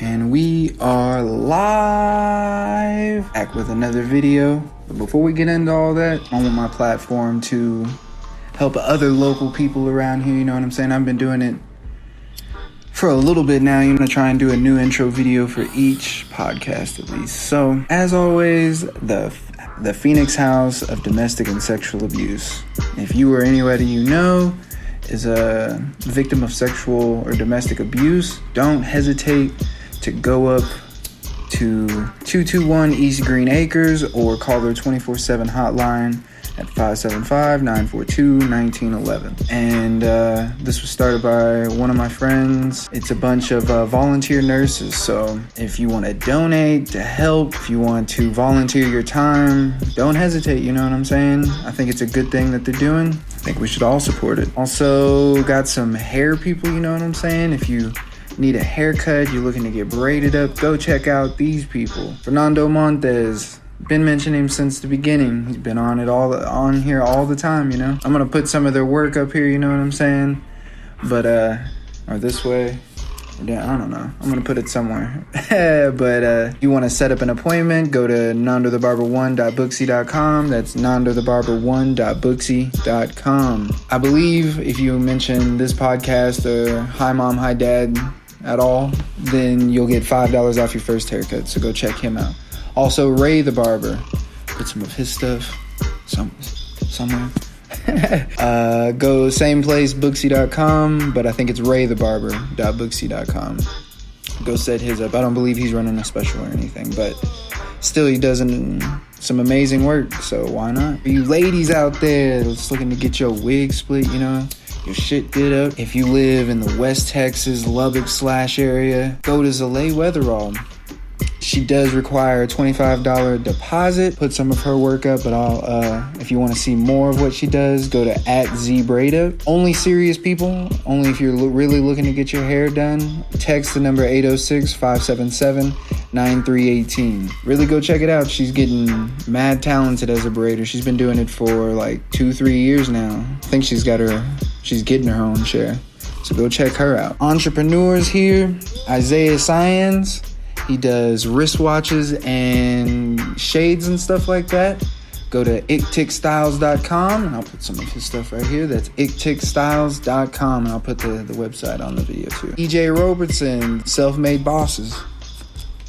And we are live, back with another video. But before we get into all that, I want my platform to help other local people around here, you know what I'm saying? I've been doing it for a little bit now. I'm gonna try and do a new intro video for each podcast at least. So, as always, the Phoenix House of Domestic and Sexual Abuse. If you or anybody you know is a victim of sexual or domestic abuse, don't hesitate to go up to 221 East Green Acres or call their 24/7 hotline at 575-942-1911. And this was started by one of my friends. It's a bunch of volunteer nurses. So if you want to donate to help, if you want to volunteer your time, don't hesitate, you know what I'm saying? I think it's a good thing that they're doing. I think we should all support it. Also got some hair people, you know what I'm saying? If you need a haircut, you're looking to get braided up, go check out these people. Fernando Montes. Been mentioning him since the beginning. He's been on here all the time, you know. I'm gonna put some of their work up here, you know what I'm saying? But or this way. I don't know. I'm gonna put it somewhere. But if you want to set up an appointment, go to nandothebarber1.booksy.com. That's nandothebarber1.booksy.com. I believe if you mention this podcast or Hi Mom, Hi Dad at all, then you'll get $5 off your first haircut. So go check him out. Also, Ray the Barber. Put some of his stuff somewhere. Go same place, booksy.com, but I think it's raythebarber.booksy.com. Go set his up. I don't believe he's running a special or anything, but still he does some amazing work, so why not? For you ladies out there that's looking to get your wig split, you know, your shit did up. If you live in the West Texas, Lubbock / area, go to Zalay Weatherall. She does require a $25 deposit. Put some of her work up, but if you want to see more of what she does, go to @zbraidup. Only serious people, only if you're really looking to get your hair done, text the number 806-577-9318. Really go check it out. She's getting mad talented as a braider. She's been doing it for like 2-3 years now. I think she's getting her own share. So go check her out. Entrepreneurs here, Isaiah Science. He does wristwatches and shades and stuff like that. Go to icticstyles.com, and I'll put some of his stuff right here. That's icticstyles.com, and I'll put the website on the video too. EJ Robertson, Self-Made Bosses.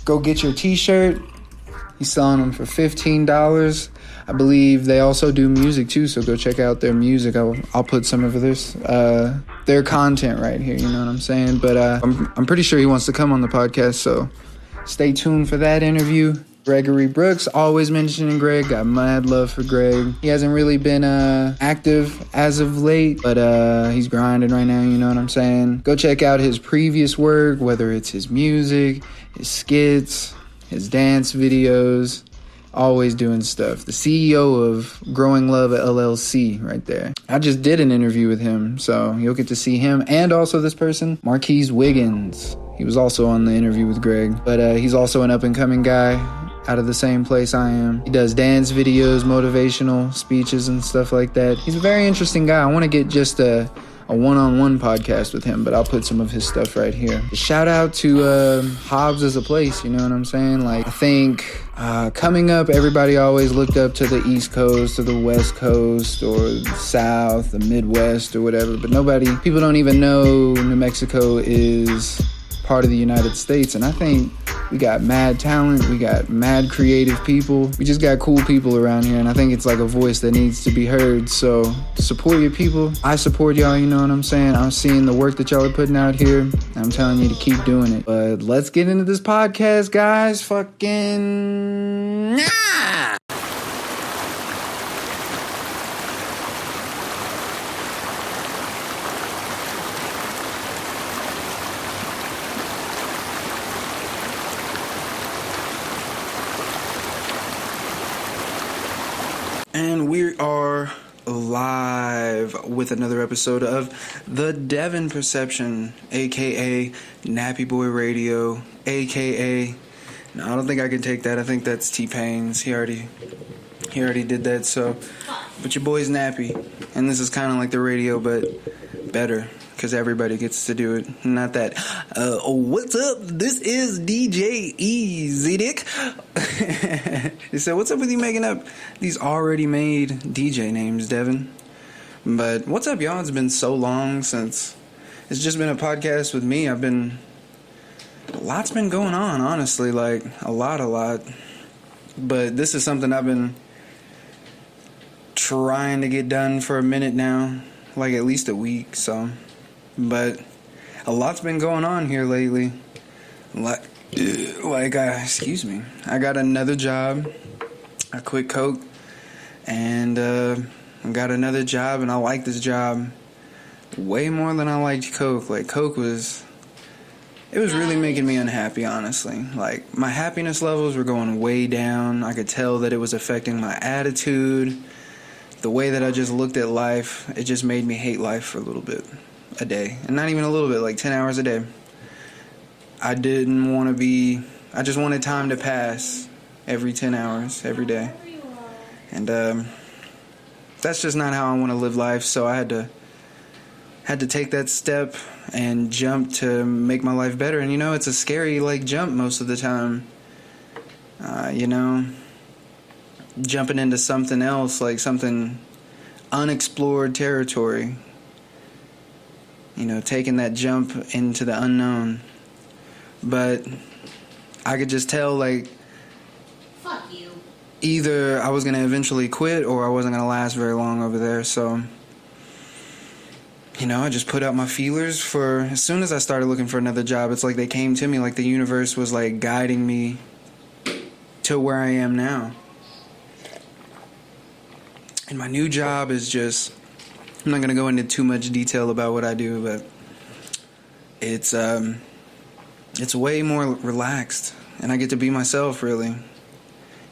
Go get your t-shirt. He's selling them for $15. I believe they also do music too, so go check out their music. I'll put some of their content right here, you know what I'm saying? But I'm pretty sure he wants to come on the podcast, so stay tuned for that interview. Gregory Brooks, always mentioning Greg. Got mad love for Greg. He hasn't really been active as of late, but he's grinding right now, you know what I'm saying? Go check out his previous work, whether it's his music, his skits, his dance videos. Always doing stuff. The CEO of Growing Love LLC right there. I just did an interview with him, so you'll get to see him. And also this person, Marquise Wiggins. He was also on the interview with Greg. But he's also an up-and-coming guy out of the same place I am. He does dance videos, motivational speeches, and stuff like that. He's a very interesting guy. I want to get just a one-on-one podcast with him, but I'll put some of his stuff right here. Shout out to Hobbs as a place, you know what I'm saying? Like, I think coming up, everybody always looked up to the East Coast or the West Coast or the South, the Midwest or whatever, but people don't even know New Mexico is part of the United States, and I think we got mad talent, we got mad creative people, we just got cool people around here, and I think it's like a voice that needs to be heard. So support your people. I support y'all, you know what I'm saying? I'm seeing the work that y'all are putting out here. I'm telling you to keep doing it. But let's get into this podcast, guys. Fucking And we are live with another episode of the Devin Perception, aka Nappy Boy Radio, aka no, I don't think I can take that. I think that's T-Pain's. He already did that. So, but your boy's Nappy, and this is kind of like the radio, but better because everybody gets to do it. Not that, what's up? This is DJ Dick. He said, what's up with you making up these already made DJ names, Devin? But what's up, y'all? It's been so long since it's just been a podcast with me. A lot's been going on, honestly, like a lot. But this is something I've been trying to get done for a minute now, like at least a week. So, but a lot's been going on here lately. Excuse me. I got another job. I quit coke, and I got another job, and I like this job way more than I liked coke. Like coke was really making me unhappy, honestly. Like my happiness levels were going way down. I could tell that it was affecting my attitude, the way that I just looked at life. It just made me hate life for a little bit a day, and not even a little bit, like 10 hours a day. I didn't want to be. I just wanted time to pass every 10 hours every day, and that's just not how I want to live life. So I had to take that step and jump to make my life better. And it's a scary jump most of the time. Jumping into something else, like something unexplored territory. Taking that jump into the unknown. But I could just tell, fuck you. Either I was going to eventually quit or I wasn't going to last very long over there. So, I just put out my feelers for, as soon as I started looking for another job, it's like they came to me, like the universe was guiding me to where I am now. And my new job is just, I'm not going to go into too much detail about what I do, but it's way more relaxed, and I get to be myself, really.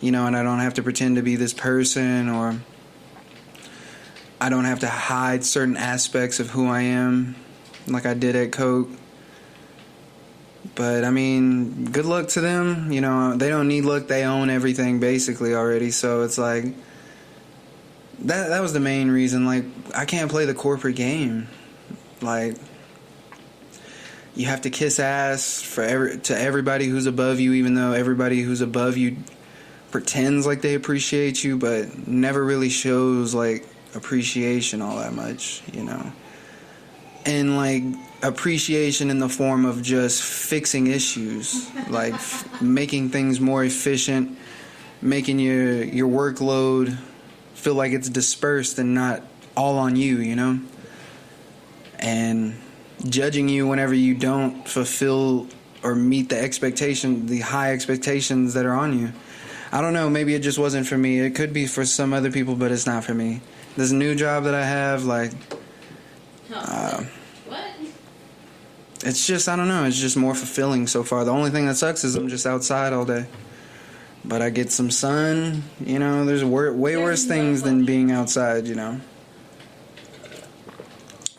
And I don't have to pretend to be this person, or I don't have to hide certain aspects of who I am like I did at Coke. But, good luck to them. They don't need luck. They own everything basically already. So it's like, that was the main reason. I can't play the corporate game. You have to kiss ass to everybody who's above you, even though everybody who's above you pretends like they appreciate you, but never really shows appreciation all that much, and appreciation in the form of just fixing issues, making things more efficient, making your workload feel like it's dispersed and not all on you, and judging you whenever you don't fulfill or meet the high expectations that are on you. I don't know, maybe it just wasn't for me. It could be for some other people, but it's not for me. This new job that I have, what? It's just, I don't know, it's just more fulfilling so far. The only thing that sucks is I'm just outside all day. But I get some sun, there's way worse things than being outside,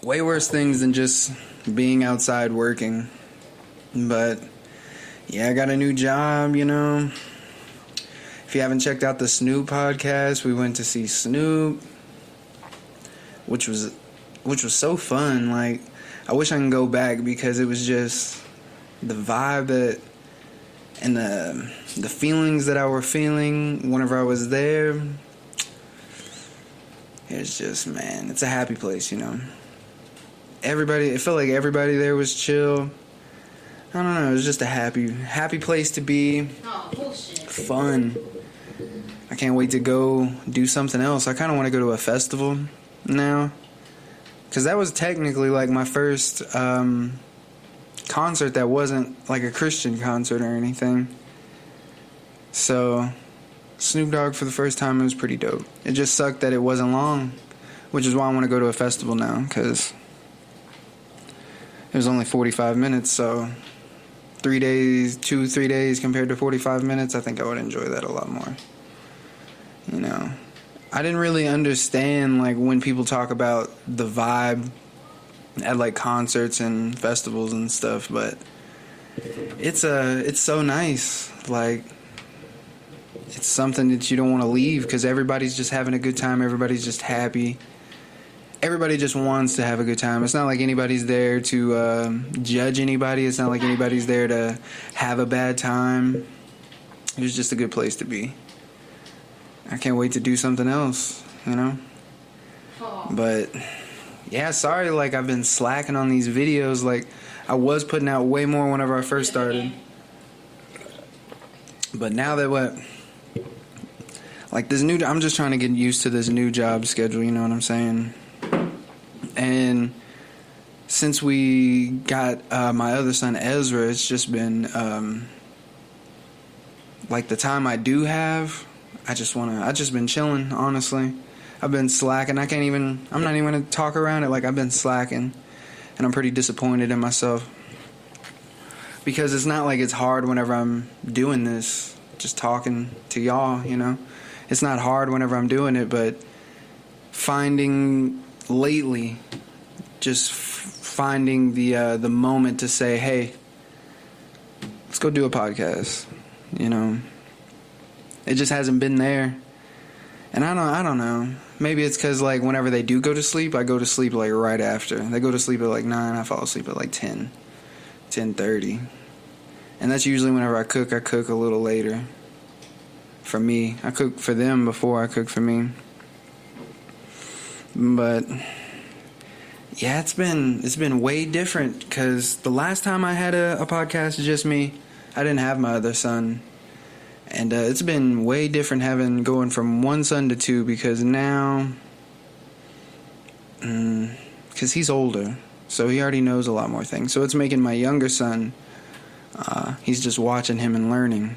Way worse things than just being outside working. But yeah, I got a new job, If you haven't checked out the Snoop podcast, we went to see Snoop, which was so fun. I wish I can go back because it was just the vibe and the feelings that I were feeling whenever I was there. It's just, man, it's a happy place, It felt like everybody there was chill. I don't know, it was just a happy place to be. Oh, bullshit. Fun. I can't wait to go do something else. I kind of want to go to a festival now, because that was technically my first concert that wasn't a Christian concert or anything. So Snoop Dogg for the first time, it was pretty dope. It just sucked that it wasn't long, which is why I want to go to a festival now, because it was only 45 minutes, so 3 days compared to 45 minutes, I think I would enjoy that a lot more. I didn't really understand when people talk about the vibe at concerts and festivals and stuff, but it's so nice. It's something that you don't want to leave because everybody's just having a good time, everybody's just happy. everybody just wants to have a good time. It's not like anybody's there to judge anybody. It's not like anybody's there to have a bad time. It's just a good place to be. I can't wait to do something else, you know? Oh. But, yeah, sorry, like, I've been slacking on these videos. Like, I was putting out way more whenever I first started. But now that like, this new, I'm just trying to get used to this new job schedule, you know what I'm saying? And since we got my other son, Ezra, it's just been, like, the time I do have, I just been chilling, honestly. I've been slacking. I'm not even going to talk around it. Like, I've been slacking, and I'm pretty disappointed in myself. Because it's not like it's hard whenever I'm doing this, just talking to y'all, you know? It's not hard whenever I'm doing it, but finding lately, just finding the moment to say, hey, let's go do a podcast, you know? It just hasn't been there. And I don't know. Maybe it's because, like, whenever they do go to sleep, I go to sleep, like, right after. They go to sleep at, like, 9. I fall asleep at, like, 10, 10:30. And that's usually whenever I cook a little later. For me. I cook for them before I cook for me. But, yeah, it's been way different. Because the last time I had a podcast, just me, I didn't have my other son. And it's been way different going from one son to two, because now, because he's older, so he already knows a lot more things. So it's making my younger son, he's just watching him and learning.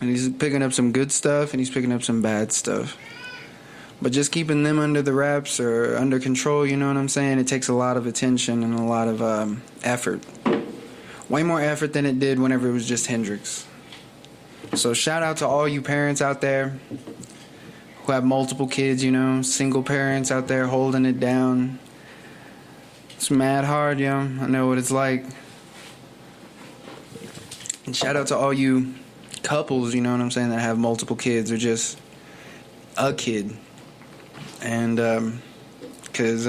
And he's picking up some good stuff, and he's picking up some bad stuff. But just keeping them under the wraps or under control, you know what I'm saying? It takes a lot of attention and a lot of effort. Way more effort than it did whenever it was just Hendrix. So shout out to all you parents out there who have multiple kids, you know, single parents out there holding it down. It's mad hard, yo. I know what it's like. And shout out to all you couples, you know what I'm saying, that have multiple kids or just a kid. And because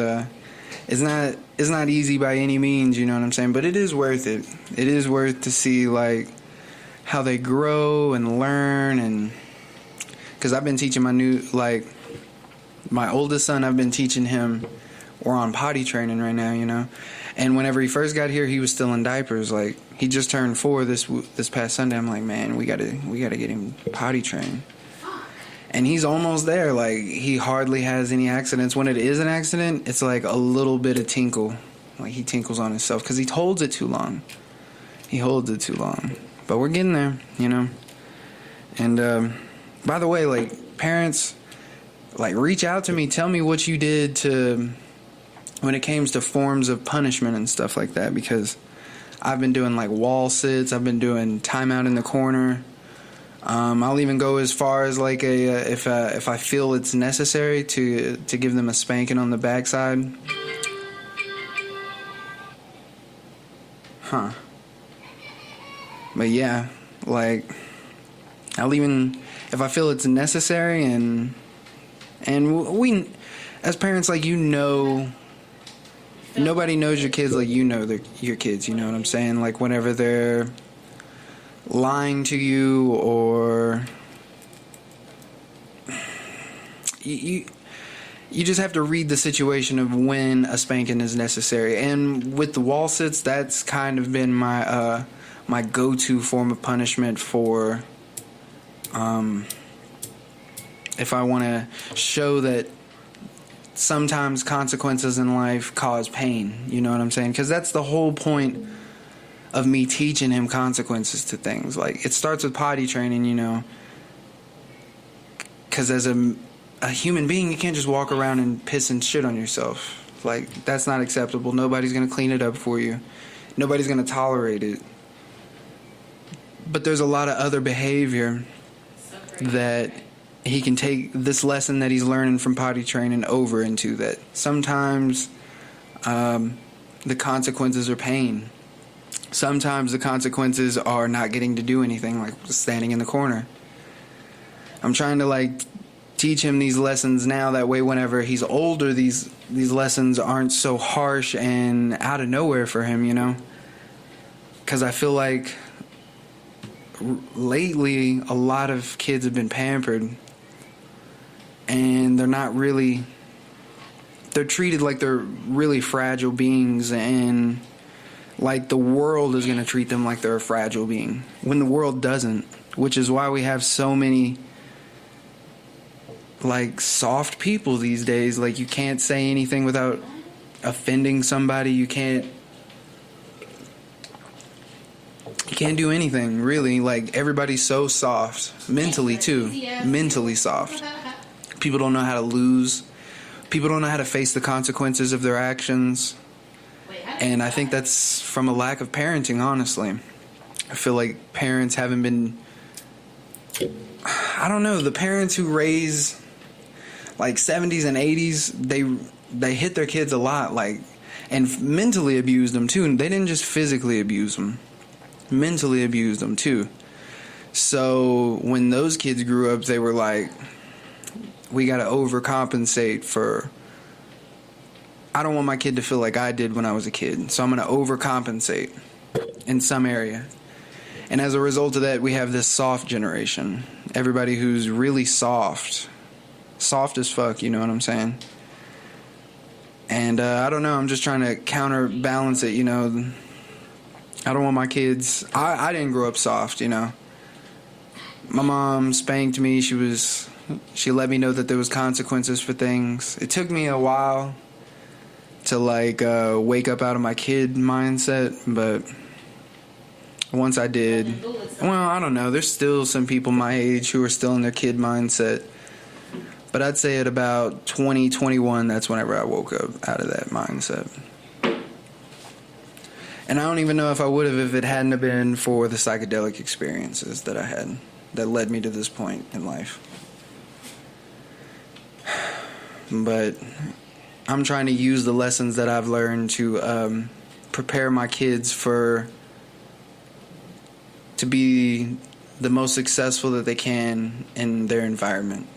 it's not easy by any means, you know what I'm saying, but it is worth it. It is worth to see, like, how they grow and learn. And because I've been teaching my oldest son, I've been teaching him, we're on potty training right now, you know. And whenever he first got here, he was still in diapers. Like, he just turned 4 this past Sunday. I'm like, man, we gotta get him potty trained. And he's almost there. Like, he hardly has any accidents. When it is an accident, it's like a little bit of tinkle. Like, he tinkles on himself because he holds it too long. But we're getting there, you know. And by the way, like, parents, like, reach out to me. Tell me what you did when it came to forms of punishment and stuff like that. Because I've been doing, like, wall sits. I've been doing timeout in the corner. I'll even go as far as, like, if I feel it's necessary to give them a spanking on the backside. Huh. But yeah, like, I'll even, if I feel it's necessary, and we, as parents, like, you know, nobody knows your kids like you know your kids, you know what I'm saying? Like, whenever they're lying to you, or you just have to read the situation of when a spanking is necessary. And with the wall sits, that's kind of been my go-to form of punishment for if I want to show that sometimes consequences in life cause pain, you know what I'm saying? Because that's the whole point of me teaching him consequences to things. Like, it starts with potty training, you know, because as a human being, you can't just walk around and piss and shit on yourself. Like, that's not acceptable. Nobody's going to clean it up for you. Nobody's going to tolerate it. But there's a lot of other behavior that he can take this lesson that he's learning from potty training over into that. Sometimes the consequences are pain. Sometimes the consequences are not getting to do anything, like standing in the corner. I'm trying to, like, teach him these lessons now. That way, whenever he's older, these lessons aren't so harsh and out of nowhere for him, you know? Because I feel like lately a lot of kids have been pampered, and they're treated like they're really fragile beings, and like the world is going to treat them like they're a fragile being when the world doesn't, which is why we have so many like soft people these days. Like, you can't say anything without offending somebody. You can't do anything, really. Like, everybody's so soft mentally too. Mentally soft. People don't know how to lose. People don't know how to face the consequences of their actions. And I think that's from a lack of parenting, honestly. I feel like parents haven't been, I don't know, the parents who raise like 70s and 80s, they hit their kids a lot, like, and mentally abused them too. And they didn't just physically abuse them, mentally abused them too. So when those kids grew up, they were like, we got to overcompensate for, I don't want my kid to feel like I did when I was a kid, so I'm going to overcompensate in some area. And as a result of that, we have this soft generation. Everybody who's really soft as fuck, you know what I'm saying? And I don't know, I'm just trying to counterbalance it, you know. I don't want my kids, I didn't grow up soft, you know. My mom spanked me. She let me know that there was consequences for things. It took me a while to like wake up out of my kid mindset, but once I did, well, I don't know, there's still some people my age who are still in their kid mindset, but I'd say at about 20, 21, that's whenever I woke up out of that mindset. And I don't even know if I would have if it hadn't have been for the psychedelic experiences that I had that led me to this point in life. But I'm trying to use the lessons that I've learned to prepare my kids to be the most successful that they can in their environment.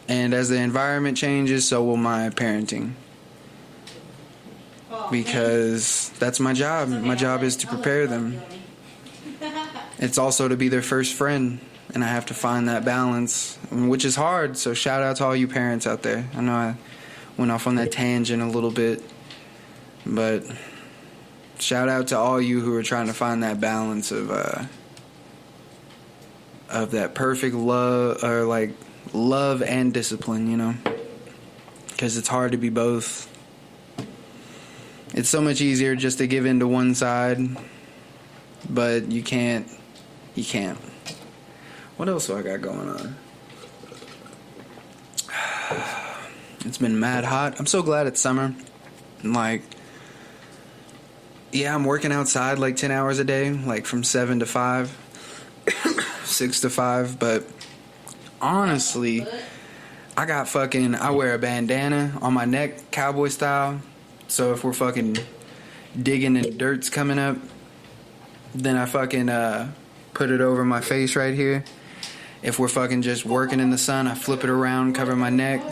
And as the environment changes, so will my parenting. Because that's my job. My job is to prepare them. It's also to be their first friend. And I have to find that balance, which is hard. So shout out to all you parents out there. I know I went off on that tangent a little bit, but shout out to all you who are trying to find that balance of that perfect love, or like love and discipline, you know, because it's hard to be both. It's so much easier just to give in to one side, but you can't. What else do I got going on? It's been mad hot. I'm so glad it's summer. Like, yeah, I'm working outside like 10 hours a day, like from 7 to 5, 6 to 5. But honestly, I wear a bandana on my neck, cowboy style. So if we're fucking digging and dirt's coming up, then I fucking put it over my face right here. If we're fucking just working in the sun, I flip it around, cover my neck,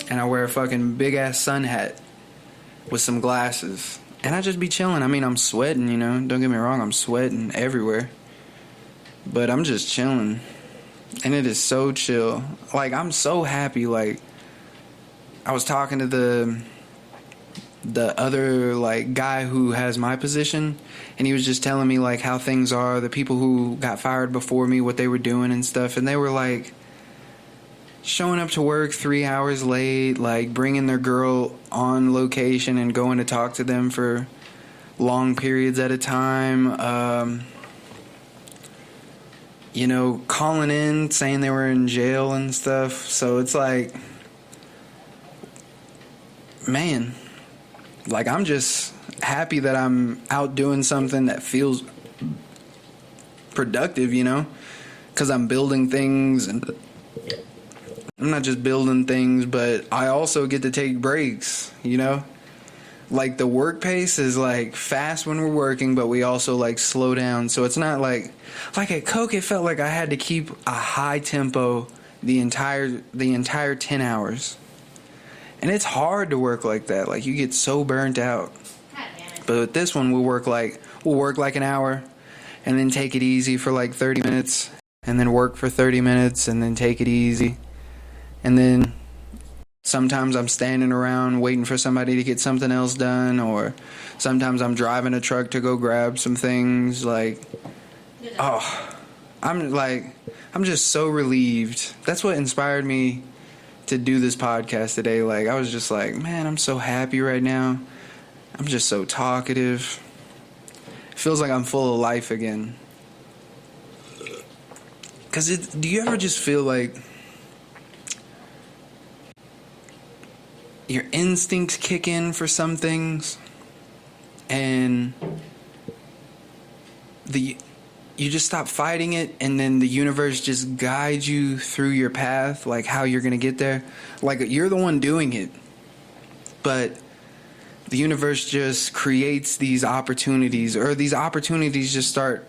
and I wear a fucking big-ass sun hat with some glasses. And I just be chilling. I mean, I'm sweating, you know. Don't get me wrong, I'm sweating everywhere. But I'm just chilling. And it is so chill. Like, I'm so happy. Like, I was talking to the other, like, guy who has my position, and he was just telling me, like, how things are, the people who got fired before me, what they were doing and stuff. And they were, like, showing up to work 3 hours late, like, bringing their girl on location and going to talk to them for long periods at a time. You know, calling in, saying they were in jail and stuff. So it's like, man, like, I'm just happy that I'm out doing something that feels productive, you know, because I'm building things, and I'm not just building things, but I also get to take breaks, you know. Like, the work pace is like fast when we're working, but we also like slow down. So it's not like at Coke, it felt like I had to keep a high tempo the entire 10 hours. And it's hard to work like that. Like, you get so burnt out. God damn it. But with this one, we'll work like an hour and then take it easy for like 30 minutes and then work for 30 minutes and then take it easy. And then sometimes I'm standing around waiting for somebody to get something else done, or sometimes I'm driving a truck to go grab some things. Like, I'm just so relieved. That's what inspired me to do this podcast today. Like, I was just like, man, I'm so happy right now. I'm just so talkative. It feels like I'm full of life again. Because do you ever just feel like your instincts kick in for some things and you just stop fighting it, and then the universe just guides you through your path, like how you're going to get there? Like, you're the one doing it, but the universe just creates these opportunities, or these opportunities just start.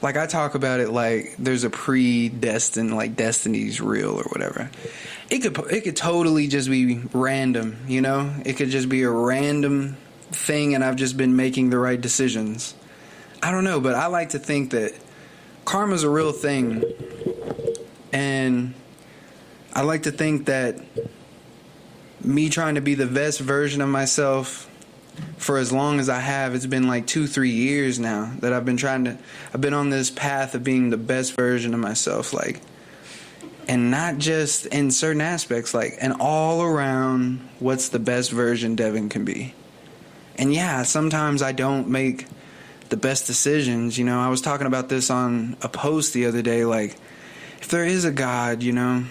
Like, I talk about it like there's a predestined, like destiny's real or whatever. It could totally just be random, you know? It could just be a random thing, and I've just been making the right decisions. I don't know, but I like to think that karma's a real thing. And I like to think that me trying to be the best version of myself for as long as I have, it's been like 2-3 years now that I've been on this path of being the best version of myself, like, and not just in certain aspects, like, and all around, what's the best version Devin can be. And yeah, sometimes I don't make the best decisions, you know. I was talking about this on a post the other day, like, if there is a God, you know,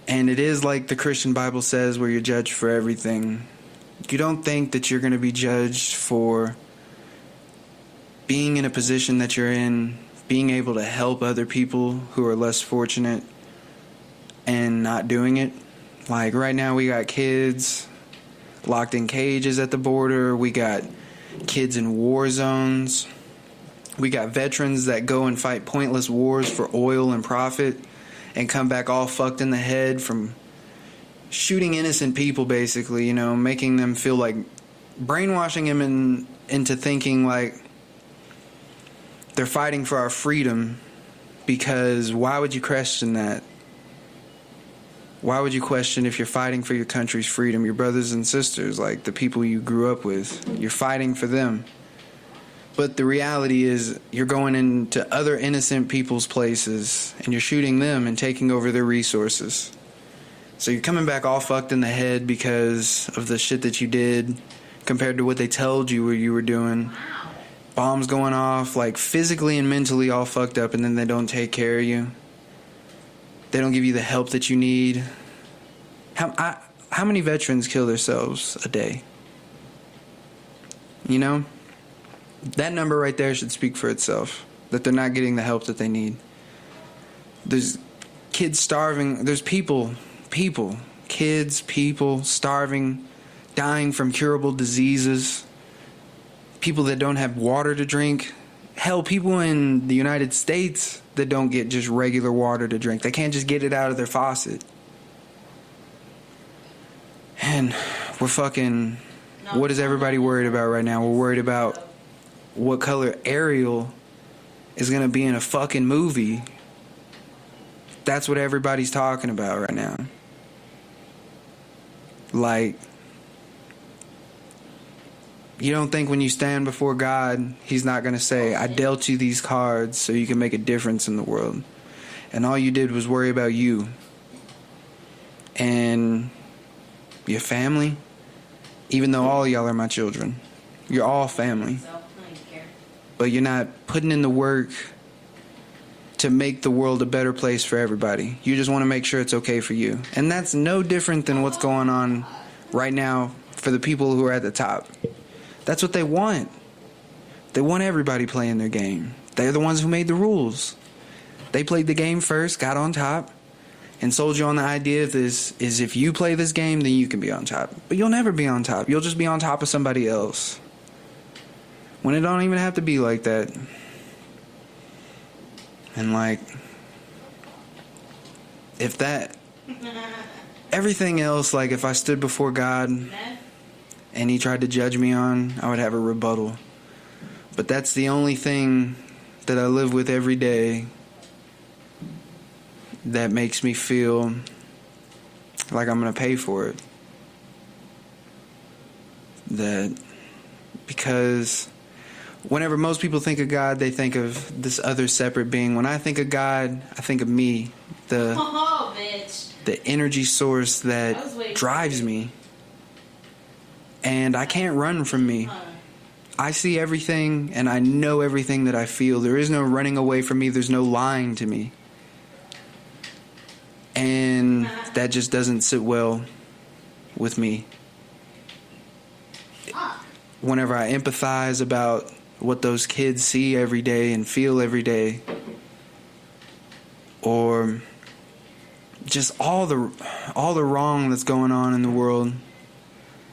and it is like the Christian Bible says, where you're judged for everything, you don't think that you're going to be judged for being in a position that you're in, being able to help other people who are less fortunate, and not doing it. Like, right now we got kids locked in cages at the border. We got kids in war zones. We got veterans that go and fight pointless wars for oil and profit and come back all fucked in the head from shooting innocent people, basically, you know, making them feel like, brainwashing them into thinking like they're fighting for our freedom. Because why would you question that? Why would you question if you're fighting for your country's freedom, your brothers and sisters, like the people you grew up with? You're fighting for them. But the reality is, you're going into other innocent people's places and you're shooting them and taking over their resources. So you're coming back all fucked in the head because of the shit that you did compared to what they told you you were doing. Wow. Bombs going off, like physically and mentally all fucked up, and then they don't take care of you. They don't give you the help that you need. How many veterans kill themselves a day? You know? That number right there should speak for itself. That they're not getting the help that they need. There's kids starving. There's people starving, dying from curable diseases. People that don't have water to drink. Hell, people in the United States that don't get just regular water to drink. They can't just get it out of their faucet. And we're fucking... What is everybody worried about right now? We're worried about what color Ariel is going to be in a fucking movie. That's what everybody's talking about right now. Like... You don't think when you stand before God, He's not going to say, I dealt you these cards so you can make a difference in the world. And all you did was worry about you. And your family. Even though all y'all are my children. You're all family. But you're not putting in the work to make the world a better place for everybody. You just want to make sure it's okay for you. And that's no different than what's going on right now for the people who are at the top. That's what they want. They want everybody playing their game. They're the ones who made the rules. They played the game first, got on top, and sold you on the idea of this is if you play this game, then you can be on top. But you'll never be on top. You'll just be on top of somebody else. When it don't even have to be like that. And like, if that, everything else, like if I stood before God and he tried to judge me on, I would have a rebuttal. But that's the only thing that I live with every day that makes me feel like I'm going to pay for it. That because whenever most people think of God, they think of this other separate being. When I think of God, I think of me, the energy source that drives me. And I can't run from me. I see everything and I know everything that I feel. There is no running away from me. There's no lying to me. And that just doesn't sit well with me. Whenever I empathize about what those kids see every day and feel every day, or just all the wrong that's going on in the world,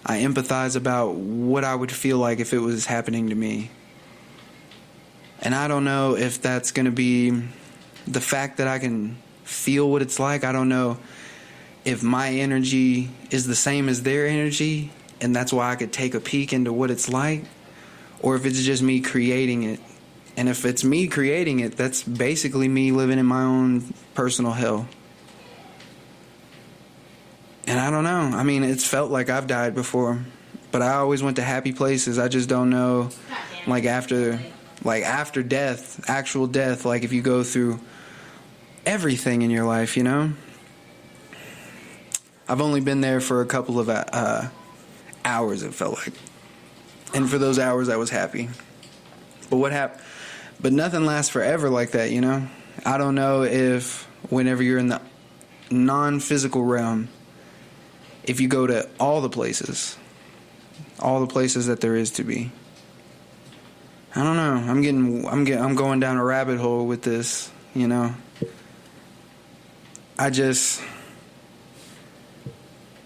I empathize about what I would feel like if it was happening to me. And I don't know if that's going to be the fact that I can feel what it's like. I don't know if my energy is the same as their energy, and that's why I could take a peek into what it's like, or if it's just me creating it. And if it's me creating it, that's basically me living in my own personal hell. And I don't know. I mean, it's felt like I've died before, but I always went to happy places. I just don't know, like after death, actual death, like if you go through everything in your life, you know? I've only been there for a couple of hours, it felt like. And for those hours, I was happy. But what happened? But nothing lasts forever like that, you know? I don't know if whenever you're in the non-physical realm, if you go to all the places that there is to be. I don't know. I'm going down a rabbit hole with this, you know. I just,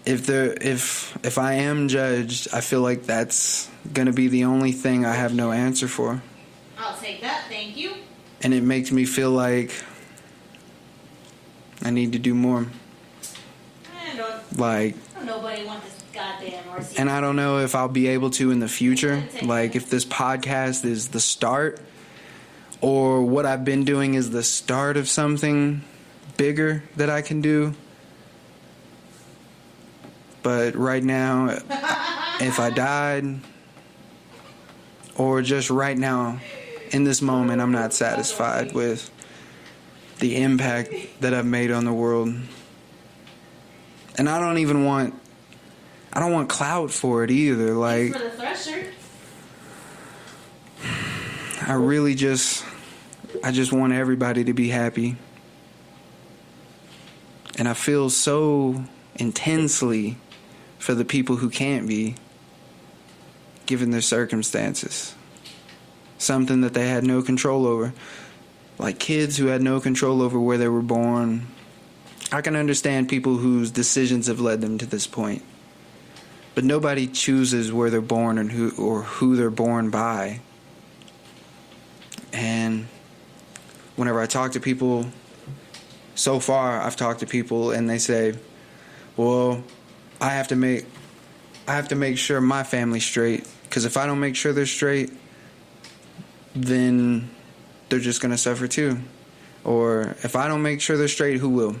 if I am judged, I feel like that's gonna be the only thing I have no answer for. I'll take that, thank you. And it makes me feel like I need to do more. Nobody wants this goddamn RC. And I don't know if I'll be able to in the future. Like if this podcast is the start, or what I've been doing is the start of something bigger that I can do. But right now, if I died, or just right now, in this moment, I'm not satisfied with the impact that I've made on the world. And I don't want clout for it either. Like, for the thresher. I just want everybody to be happy. And I feel so intensely for the people who can't be, given their circumstances. Something that they had no control over. Like kids who had no control over where they were born. I can understand people whose decisions have led them to this point. But nobody chooses where they're born and who they're born by. And whenever I talk to people, so far I've talked to people and they say, well, I have to make sure my family's straight, because if I don't make sure they're straight, then they're just going to suffer too. Or if I don't make sure they're straight, who will?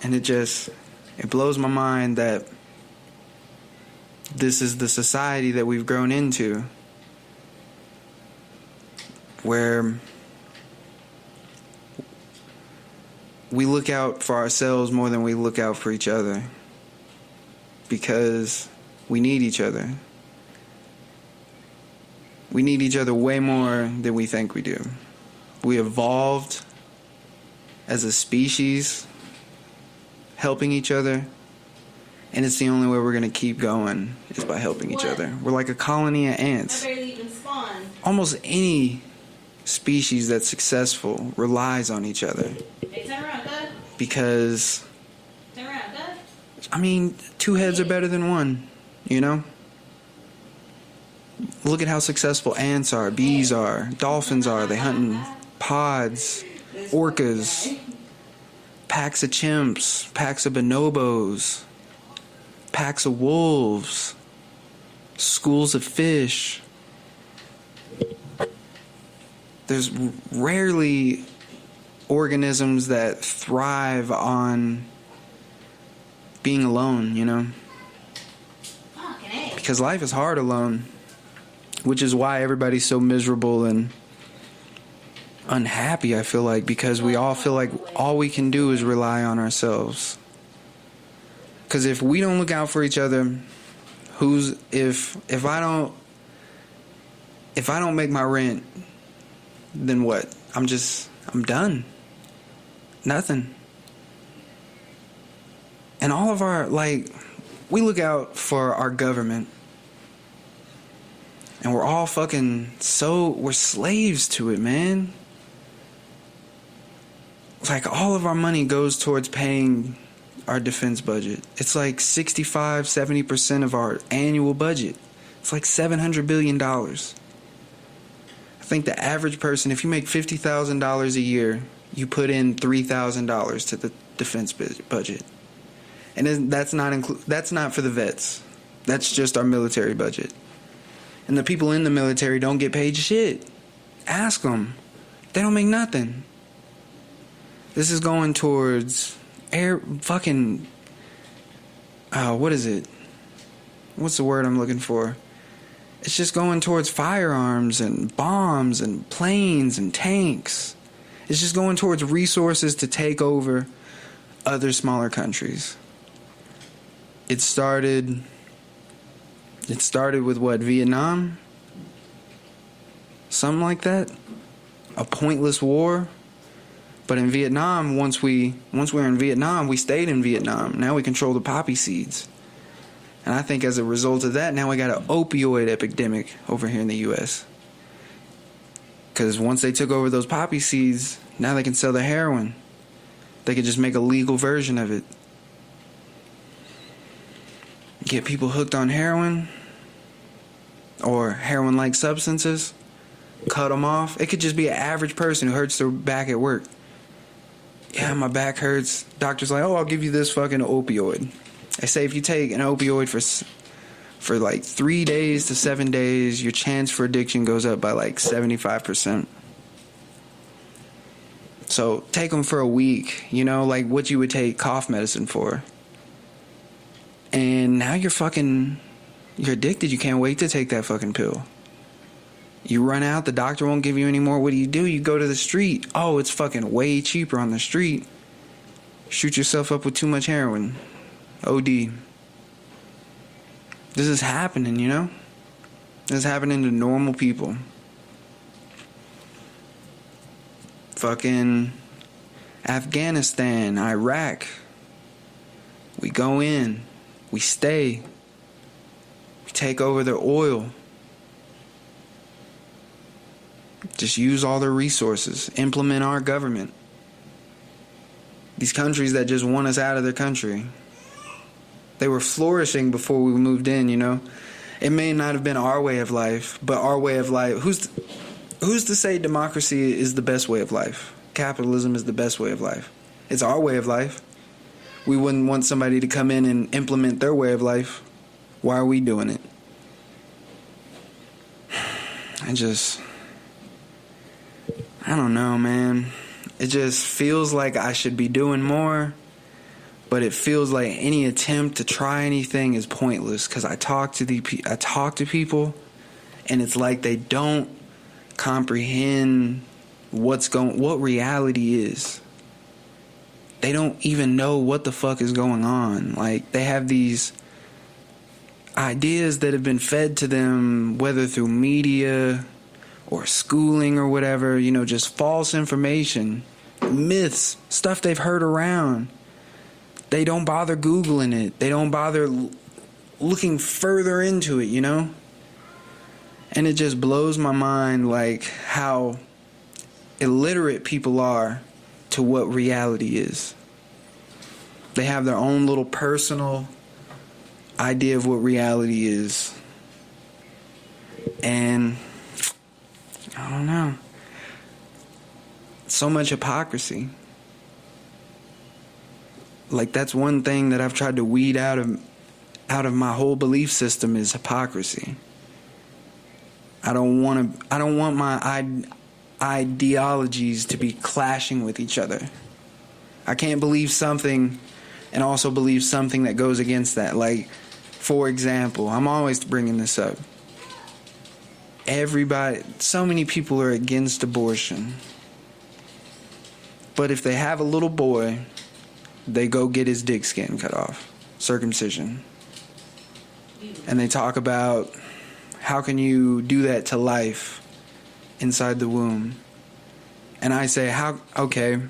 And it blows my mind that this is the society that we've grown into, where we look out for ourselves more than we look out for each other, because we need each other. We need each other way more than we think we do. We evolved as a species, helping each other, and it's the only way we're going to keep going is by helping each other. We're like a colony of ants. I barely even spawned. Almost any species that's successful relies on each other. Hey, turn around, bud. Because, Turn around, bud. I mean, two heads are better than one, you know? Look at how successful ants are, bees are, dolphins are. They hunt in pods. This orcas, fucking guy. packs of chimps, packs of bonobos, packs of wolves, schools of fish. There's rarely organisms that thrive on being alone, you know? Fucking A. Because life is hard alone, which is why everybody's so miserable and unhappy, I feel like, because we all feel like all we can do is rely on ourselves. Because if we don't look out for each other, if I don't make my rent, then what? I'm done. Nothing. And all of our, like, we look out for our government, and we're all we're slaves to it, man. Like, all of our money goes towards paying our defense budget. It's like 65-70% of our annual budget. It's like $700 billion. I think the average person, if you make $50,000 a year, you put in $3,000 to the defense budget. And that's not for the vets. That's just our military budget. And the people in the military don't get paid shit. Ask them. They don't make nothing. This is going towards what is it? What's the word I'm looking for? It's just going towards firearms and bombs and planes and tanks. It's just going towards resources to take over other smaller countries. It started with what, Vietnam? Something like that? A pointless war. But in Vietnam, once we were in Vietnam, we stayed in Vietnam. Now we control the poppy seeds. And I think as a result of that, now we got an opioid epidemic over here in the U.S. Because once they took over those poppy seeds, now they can sell the heroin. They could just make a legal version of it. Get people hooked on heroin or heroin-like substances. Cut them off. It could just be an average person who hurts their back at work. Yeah, my back hurts. Doctor's like, oh, I'll give you this fucking opioid. They say if you take an opioid for like 3 days to 7 days, your chance for addiction goes up by like 75%. So take them for a week, you know, like what you would take cough medicine for. And now you're addicted. You can't wait to take that fucking pill. You run out, the doctor won't give you any more. What do? You go to the street. Oh, it's fucking way cheaper on the street. Shoot yourself up with too much heroin. OD. This is happening, you know? This is happening to normal people. Fucking Afghanistan, Iraq. We go in. We stay. We take over their oil. Just use all their resources. Implement our government. These countries that just want us out of their country. They were flourishing before we moved in, you know. It may not have been our way of life, but our way of life. Who's to say democracy is the best way of life? Capitalism is the best way of life. It's our way of life. We wouldn't want somebody to come in and implement their way of life. Why are we doing it? I don't know, man. It just feels like I should be doing more, but it feels like any attempt to try anything is pointless because I talk to people, and it's like they don't comprehend what reality is. They don't even know what the fuck is going on. Like, they have these ideas that have been fed to them, whether through media or schooling or whatever, you know, just false information, myths, stuff they've heard around. They don't bother Googling it. They don't bother looking further into it, you know? And it just blows my mind, like, how illiterate people are to what reality is. They have their own little personal idea of what reality is. And I don't know. so much hypocrisy. Like, that's one thing that I've tried to weed out of my whole belief system is hypocrisy. I don't want my ideologies to be clashing with each other. I can't believe something and also believe something that goes against that. Like, for example, I'm always bringing this up. So many people are against abortion. But if they have a little boy, they go get his dick skin cut off. Circumcision. And they talk about how can you do that to life inside the womb. And I say, okay,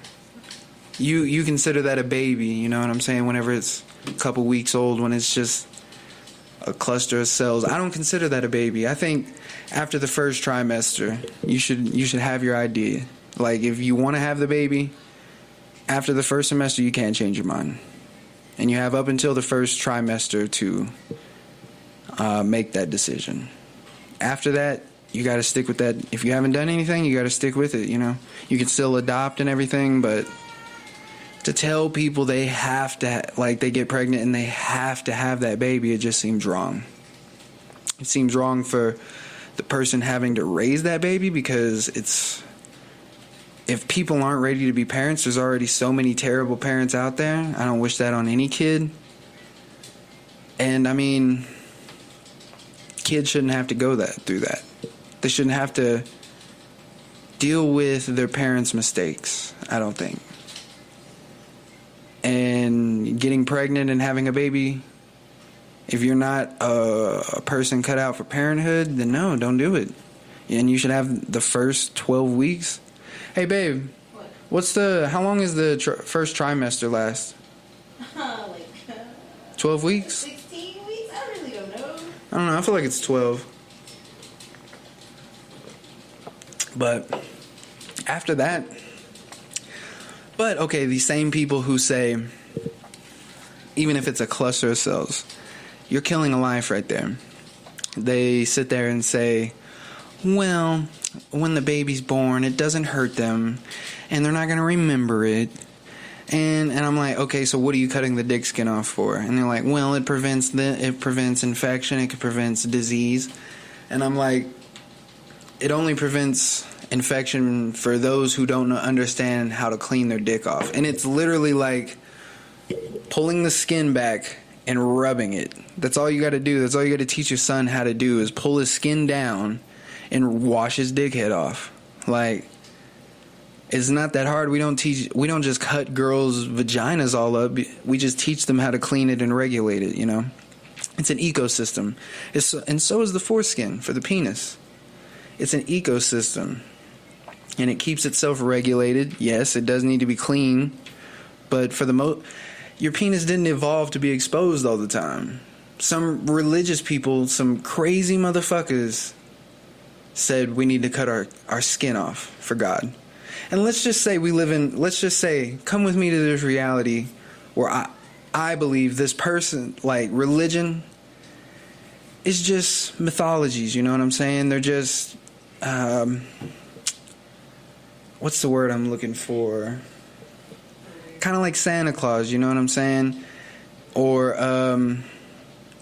you consider that a baby, you know what I'm saying? Whenever it's a couple weeks old, when it's just a cluster of cells. I don't consider that a baby. I think after the first trimester, you should have your idea. Like, if you want to have the baby, after the first semester, you can't change your mind. And you have up until the first trimester to make that decision. After that, you got to stick with that. If you haven't done anything, you got to stick with it, you know. You can still adopt and everything, but to tell people they have to, they get pregnant and they have to have that baby, it just seems wrong. It seems wrong for the person having to raise that baby, because if people aren't ready to be parents, there's already so many terrible parents out there. I don't wish that on any kid. And I mean, kids shouldn't have to go through that. They shouldn't have to deal with their parents' mistakes, I don't think. And getting pregnant and having a baby, if you're not a person cut out for parenthood, then no, don't do it. And you should have the first 12 weeks. Hey, babe, how long is the first trimester last? 12 weeks? 16 weeks? I really don't know. I don't know. I feel like it's 12. But after that, okay, these same people who say, even if it's a cluster of cells, you're killing a life right there. They sit there and say, well, when the baby's born, it doesn't hurt them, and they're not going to remember it. And I'm like, okay, so what are you cutting the dick skin off for? And they're like, well, it prevents infection, it prevents disease. And I'm like, it only prevents infection for those who don't understand how to clean their dick off. And it's literally like pulling the skin back and rubbing it. That's all you got to do. That's all you got to teach your son how to do, is pull his skin down and wash his dickhead off. Like, it's not that hard. We don't just cut girls' vaginas all up. We just teach them how to clean it and regulate it, you know. It's an ecosystem. And so is the foreskin for the penis. It's an ecosystem. And it keeps itself regulated. Yes, it does need to be clean. But for the your penis didn't evolve to be exposed all the time. Some religious people, some crazy motherfuckers, said we need to cut our skin off for God. And let's just say come with me to this reality where I believe this person, like, religion is just mythologies, you know what I'm saying? They're just, what's the word I'm looking for? Kind of like Santa Claus, you know what I'm saying? Or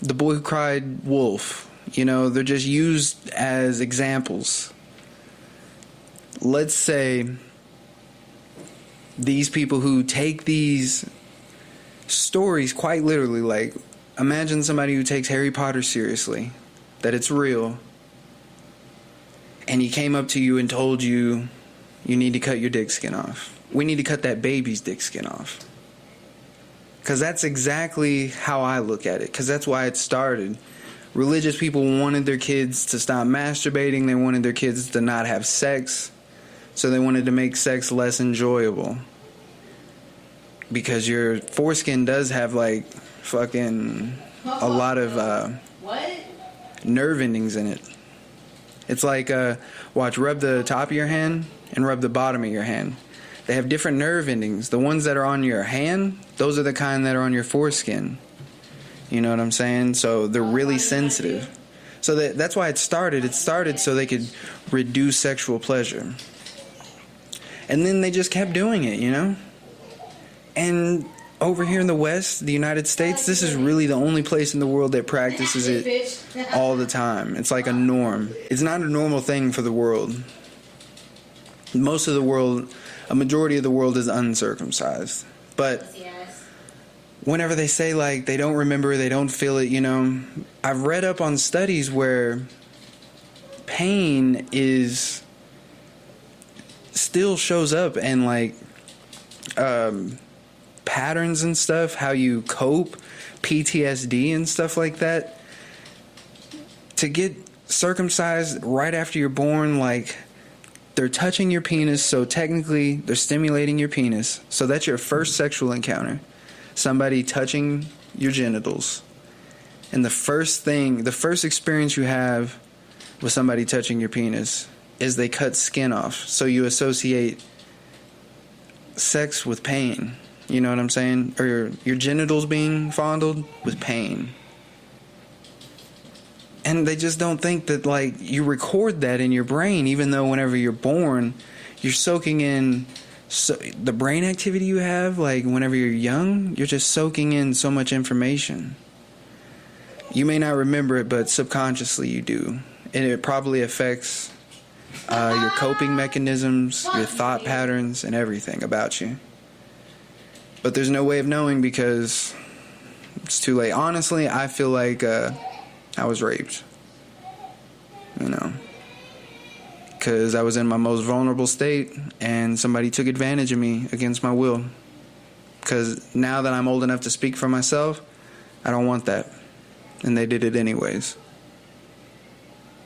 the boy who cried wolf. You know, they're just used as examples. Let's say these people who take these stories quite literally, like, imagine somebody who takes Harry Potter seriously, that it's real, and he came up to you and told you, you need to cut your dick skin off. We need to cut that baby's dick skin off. Because that's exactly how I look at it. Because that's why it started. Religious people wanted their kids to stop masturbating. They wanted their kids to not have sex. So they wanted to make sex less enjoyable. Because your foreskin does have, like, fucking a lot of nerve endings in it. It's like, rub the top of your hand and rub the bottom of your hand. They have different nerve endings. The ones that are on your hand, those are the kind that are on your foreskin. You know what I'm saying? So they're really sensitive. So that's why it started. It started so they could reduce sexual pleasure. And then they just kept doing it, you know? And over here in the West, the United States, this is really the only place in the world that practices it all the time. It's like a norm. It's not a normal thing for the world. Most of the world, a majority of the world is uncircumcised. But whenever they say, like, they don't remember, they don't feel it, you know, I've read up on studies where pain is still shows up and, like, patterns and stuff, how you cope, PTSD and stuff like that. To get circumcised right after you're born, like, they're touching your penis, so technically they're stimulating your penis. So that's your first sexual encounter. Somebody touching your genitals. And the first experience you have with somebody touching your penis is they cut skin off. So you associate sex with pain. You know what I'm saying? Or your genitals being fondled with pain. And they just don't think that, like, you record that in your brain, even though whenever you're born, you're soaking in the brain activity you have. Like, whenever you're young, you're just soaking in so much information. You may not remember it, but subconsciously you do. And it probably affects your coping mechanisms, your thought patterns, and everything about you. But there's no way of knowing because it's too late. Honestly, I feel like I was raped. You know. Because I was in my most vulnerable state and somebody took advantage of me against my will. Because now that I'm old enough to speak for myself, I don't want that. And they did it anyways.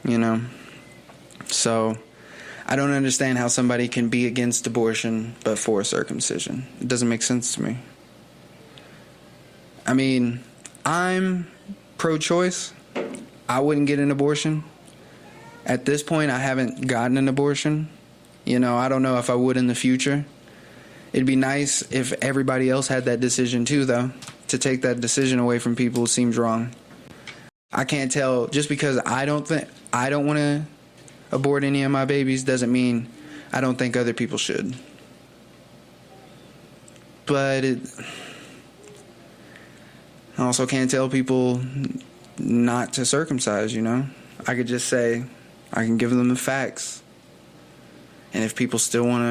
You know? So, I don't understand how somebody can be against abortion but for circumcision. It doesn't make sense to me. I mean, I'm pro-choice. I wouldn't get an abortion. At this point, I haven't gotten an abortion. You know, I don't know if I would in the future. It'd be nice if everybody else had that decision too, though. To take that decision away from people seems wrong. I can't tell, just because I don't want to abort any of my babies doesn't mean I don't think other people should. But I also can't tell people not to circumcise, you know? I could just say, I can give them the facts. And if people still want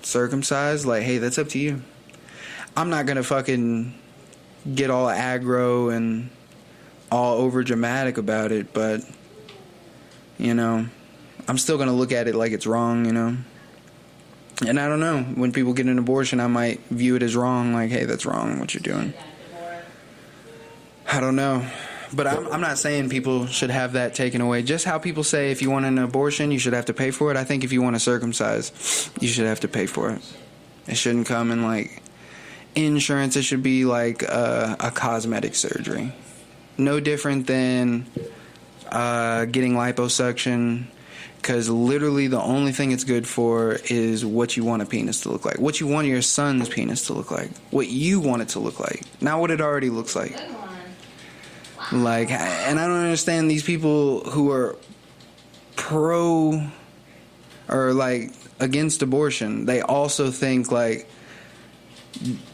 to circumcise, like, hey, that's up to you. I'm not going to fucking get all aggro and all over dramatic about it, but, you know, I'm still going to look at it like it's wrong, you know? And I don't know. When people get an abortion, I might view it as wrong, like, hey, that's wrong, what you're doing. I don't know. But I'm not saying people should have that taken away. Just how people say if you want an abortion, you should have to pay for it. I think if you want to circumcise, you should have to pay for it. It shouldn't come in, like, insurance. It should be like a cosmetic surgery. No different than getting liposuction, because literally the only thing it's good for is what you want a penis to look like. What you want your son's penis to look like. What you want it to look like. Not what it already looks like. Like, and I don't understand these people who are pro or, like, against abortion. They also think, like,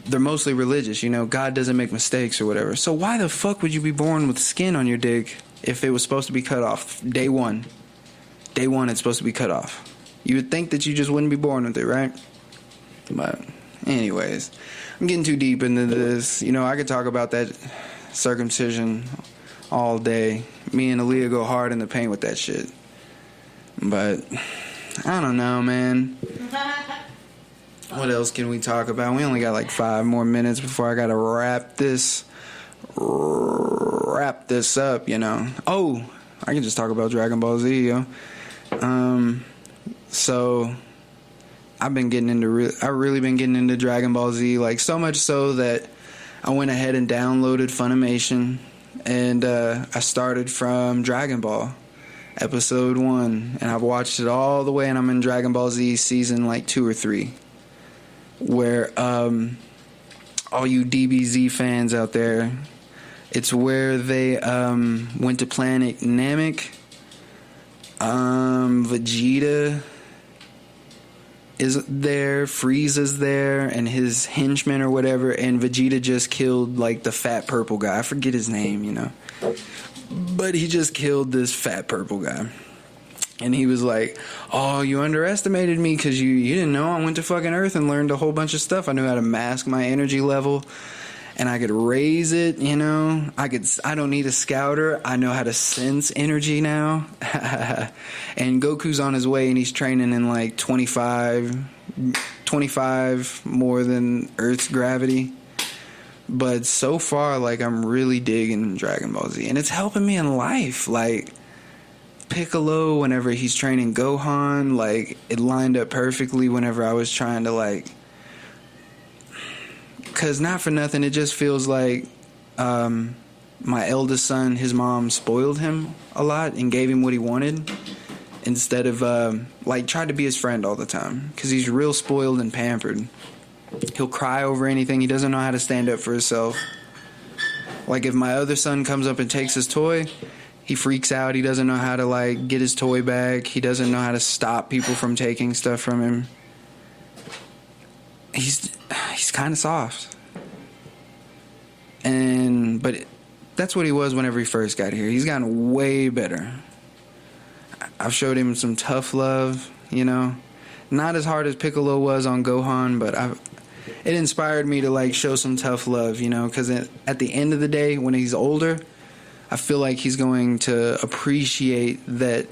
they're mostly religious, you know, God doesn't make mistakes or whatever. So why the fuck would you be born with skin on your dick if it was supposed to be cut off day one? Day one, it's supposed to be cut off. You would think that you just wouldn't be born with it, right? But anyways, I'm getting too deep into this. You know, I could talk about that circumcision all day. Me and Aaliyah go hard in the paint with that shit. But I don't know, man. What else can we talk about? We only got like 5 more minutes before I gotta wrap this up, you know. Oh, I can just talk about Dragon Ball Z, yo. So I've really been getting into Dragon Ball Z, like, so much so that I went ahead and downloaded Funimation, and I started from Dragon Ball episode 1, and I've watched it all the way, and I'm in Dragon Ball Z season like 2 or 3, where all you DBZ fans out there, it's where they went to planet Namek, Vegeta, is there, Frieza's there, and his henchmen or whatever, and Vegeta just killed, like, the fat purple guy. I forget his name, you know. But he just killed this fat purple guy. And he was like, oh, you underestimated me because you didn't know I went to fucking Earth and learned a whole bunch of stuff. I knew how to mask my energy level, and I could raise it, you know. I don't need a scouter. I know how to sense energy now. And Goku's on his way, and he's training in like 25 more than Earth's gravity. But so far, like, I'm really digging Dragon Ball Z, and it's helping me in life. Like, Piccolo, whenever he's training Gohan, like, it lined up perfectly whenever I was trying to, like, because not for nothing, it just feels like my eldest son, his mom spoiled him a lot and gave him what he wanted instead of, like, tried to be his friend all the time, because he's real spoiled and pampered. He'll cry over anything. He doesn't know how to stand up for himself. Like, if my other son comes up and takes his toy, he freaks out. He doesn't know how to, like, get his toy back. He doesn't know how to stop people from taking stuff from him. He's kind of soft. But that's what he was whenever he first got here. He's gotten way better. I've showed him some tough love, you know. Not as hard as Piccolo was on Gohan, but it inspired me to, like, show some tough love, you know, because at the end of the day, when he's older, I feel like he's going to appreciate that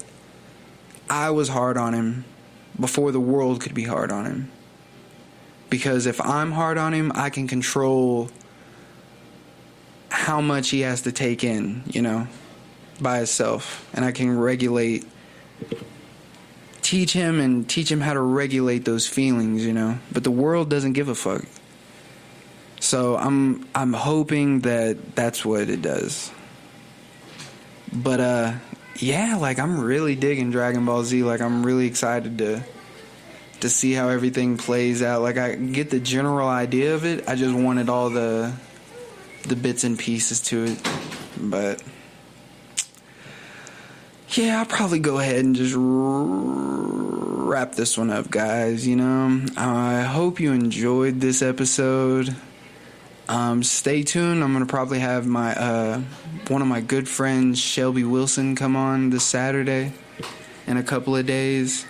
I was hard on him before the world could be hard on him. Because if I'm hard on him, I can control how much he has to take in, you know, by himself. And I can teach him how to regulate those feelings, you know. But the world doesn't give a fuck. So I'm hoping that that's what it does. But yeah, like, I'm really digging Dragon Ball Z. Like, I'm really excited to see how everything plays out. Like, I get the general idea of it. I just wanted all the bits and pieces to it. But yeah, I'll probably go ahead and just wrap this one up, guys. You know, I hope you enjoyed this episode. Stay tuned. I'm gonna probably have my one of my good friends, Shelby Wilson, come on this Saturday in a couple of days,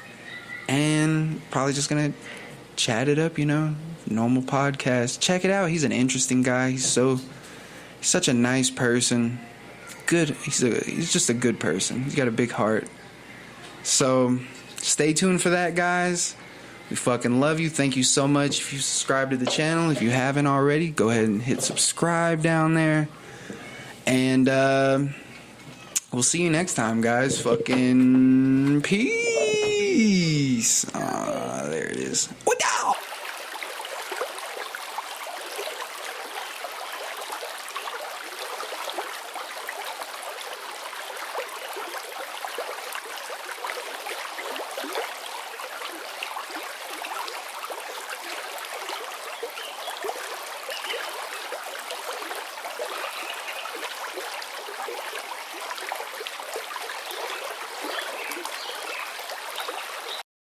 and probably just gonna chat it up, you know, normal podcast. Check it out. He's an interesting guy. He's such a nice person. Good. He's just a good person. He's got a big heart. So stay tuned for that, guys. We fucking love you. Thank you so much. If you subscribe to the channel, if you haven't already, go ahead and hit subscribe down there. And we'll see you next time, guys. Fucking peace. There it is.